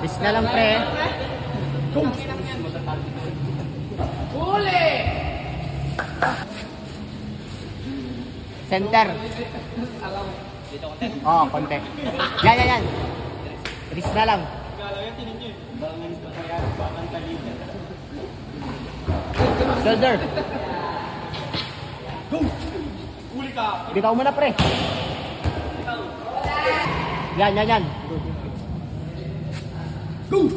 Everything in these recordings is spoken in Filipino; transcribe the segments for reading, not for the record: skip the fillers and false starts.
Bis na lang, pre. Huli! Center. Oh, konti. Yan. Bis na lang. Shoulder. Bitaw mo na, pre. Yan. Go!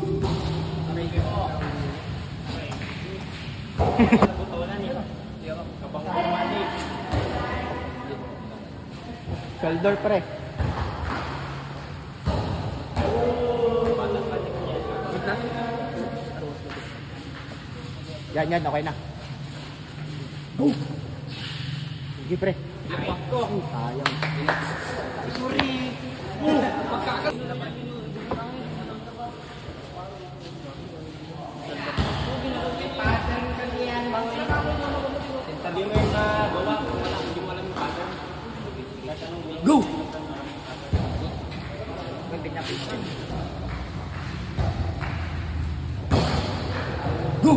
Shoulder, pre. Yan, okay na. Go! Sige, pre. Sayang. Sorry! Go! Go!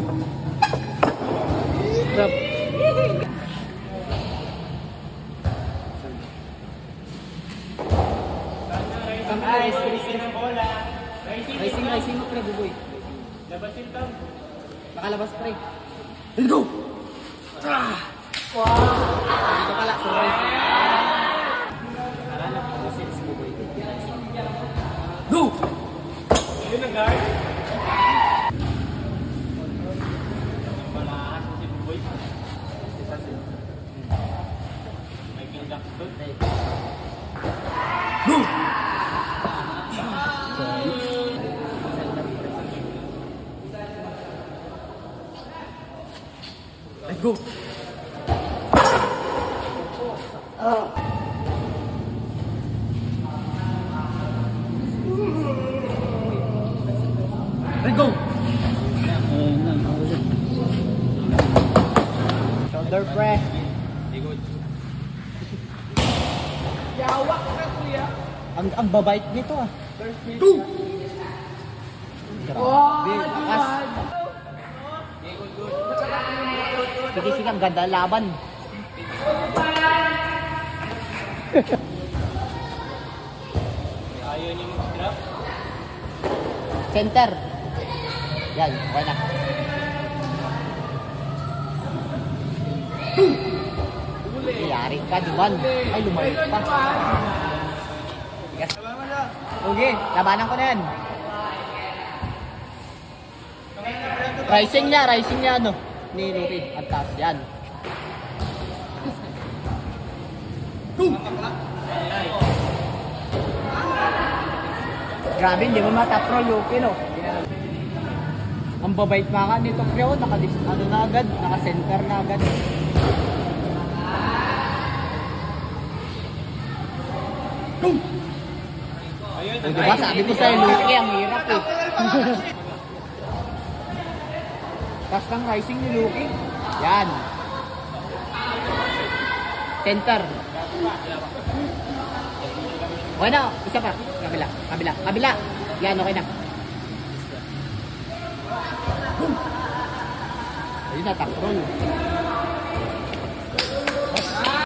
Stop. Racing mo, pre, buboy. Labasin ka. Nakalabas, pre. Let's go! Wow! Ito pala, sorry. Nakalala ko si buboy. Go! Ayun na, guard. Malakas si buboy. May kindak doon. Go! Let's go. Let's go. Shoulder press. Yawak ka, kuya. Ang babait nito ah. Go! Grabe, lakas. Sige, ang ganda laban. Ayaw niyo mag-drop? Center. Yan, okay na. Yari ka, diban. Ay, lumalik pa. Okay, labanan ko na yan. Rising niya, ano, ni Lupi. At taas, yan. Grabe, hindi mo matapro, Lupi, no? Ang babait mga nito, Preo, ano na agad, naka-center na agad. Go! O, diba, sabi ko sa'yo, Lupi, ang hirap eh. Tapos ng rising ni Luki. Yan. Center. Okay na. Isa pa. Kabila. Yan, okay na. Ayun na, takron.